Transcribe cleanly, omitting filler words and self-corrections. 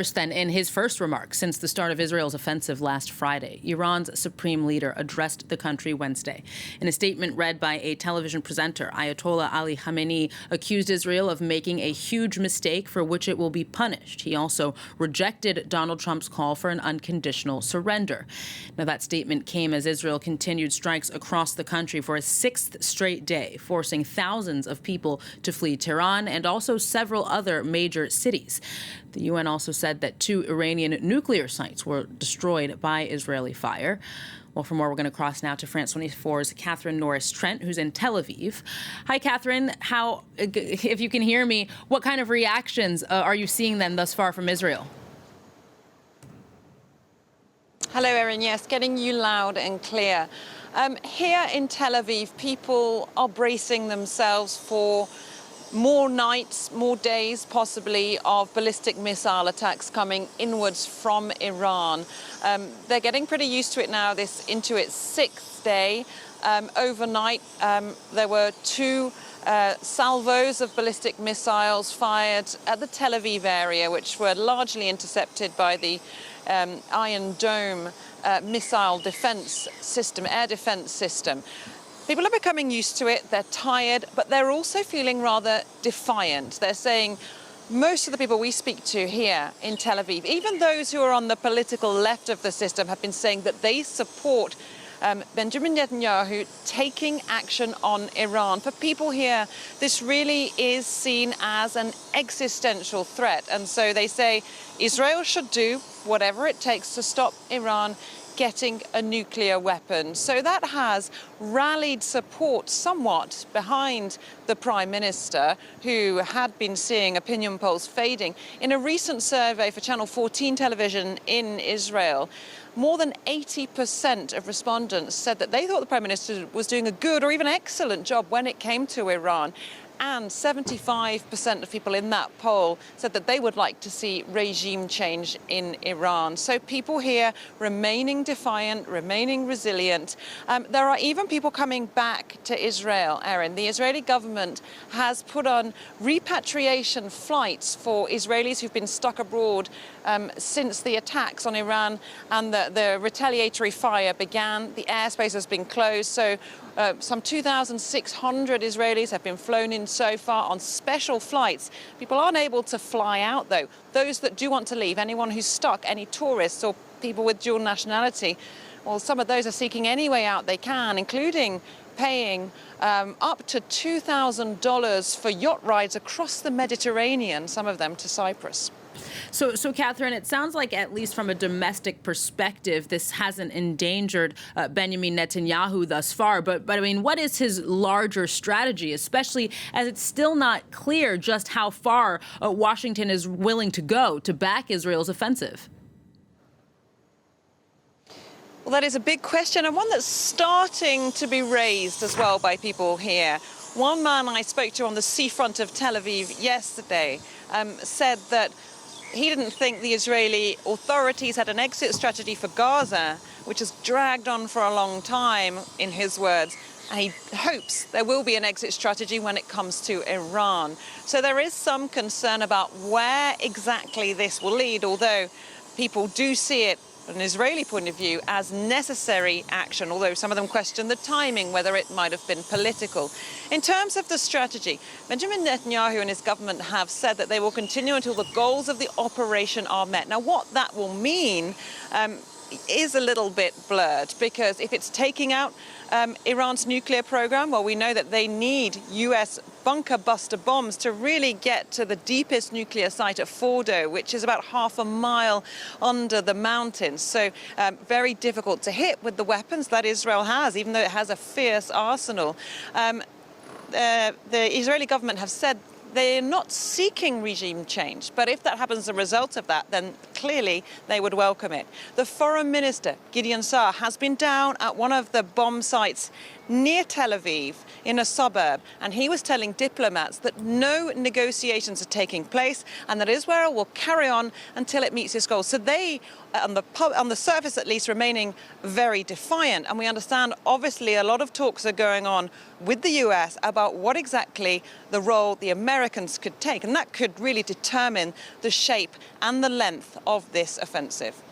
Then, in his first remarks since the start of Israel's offensive last Friday, Iran's supreme leader addressed the country Wednesday. In a statement read by a television presenter, Ayatollah Ali Khamenei accused Israel of making a huge mistake for which it will be punished. He also rejected Donald Trump's call for an unconditional surrender. Now, that statement came as Israel continued strikes across the country for a sixth straight day, forcing thousands of people to flee Tehran and also several other major cities. The UN also said that 2 Iranian nuclear sites were destroyed by Israeli fire. Well, for more, we're going to cross now to France 24's Catherine Norris Trent, who's in Tel Aviv. Hi, Catherine. If you can hear me, what kind of reactions are you seeing then thus far from Israel? Hello, Erin. Yes, getting you loud and clear. Here in Tel Aviv, people are bracing themselves for more nights, more days possibly of ballistic missile attacks coming inwards from Iran. They're getting pretty used to it now, into its 6th day. Overnight, there were 2 salvos of ballistic missiles fired at the Tel Aviv area, which were largely intercepted by the Iron Dome missile defense system, air defense system. People are becoming used to it, they're tired, but they're also feeling rather defiant. They're saying, most of the people we speak to here in Tel Aviv, even those who are on the political left of the system, have been saying that they support Benjamin Netanyahu taking action on Iran. For people here, this really is seen as an existential threat. And so they say Israel should do whatever it takes to stop Iran getting a nuclear weapon. So that has rallied support somewhat behind the Prime Minister, who had been seeing opinion polls fading. In a recent survey for Channel 14 television in Israel, more than 80% of respondents said that they thought the Prime Minister was doing a good or even excellent job when it came to Iran. And 75% of people in that poll said that they would like to see regime change in Iran. So people here remaining defiant, remaining resilient. There are even people coming back to Israel, Erin. The Israeli government has put on repatriation flights for Israelis who've been stuck abroad since the attacks on Iran and the retaliatory fire began. The airspace has been closed. So some 2,600 Israelis have been flown in so far on special flights. People aren't able to fly out, though. Those that do want to leave, anyone who's stuck, any tourists or people with dual nationality, well, some of those are seeking any way out they can, including paying up to $2,000 for yacht rides across the Mediterranean, some of them to Cyprus. So, Catherine, it sounds like, at least from a domestic perspective, this hasn't endangered Benjamin Netanyahu thus far. But I mean, what is his larger strategy, especially as it's still not clear just how far Washington is willing to go to back Israel's offensive? Well, that is a big question, and one that's starting to be raised as well by people here. One man I spoke to on the seafront of Tel Aviv yesterday said that he didn't think the Israeli authorities had an exit strategy for Gaza, which has dragged on for a long time, in his words. And he hopes there will be an exit strategy when it comes to Iran. So there is some concern about where exactly this will lead, although people do see it from an Israeli point of view as necessary action, although some of them question the timing, whether it might have been political. In terms of the strategy, Benjamin Netanyahu and his government have said that they will continue until the goals of the operation are met. Now, what that will mean is a little bit blurred, because if it's taking out Iran's nuclear program, well, we know that they need US bunker buster bombs to really get to the deepest nuclear site at Fordo, which is about half a mile under the mountains. So very difficult to hit with the weapons that Israel has, even though it has a fierce arsenal. The Israeli government have said they're not seeking regime change, but if that happens as a result of that, then clearly they would welcome it. The foreign minister, Gideon Saar, has been down at one of the bomb sites near Tel Aviv in a suburb, and he was telling diplomats that no negotiations are taking place and that Israel will carry on until it meets its goals. So they, on the surface at least, remaining very defiant. And we understand, obviously, a lot of talks are going on with the US about what exactly the role the Americans Americans could take, and that could really determine the shape and the length of this offensive.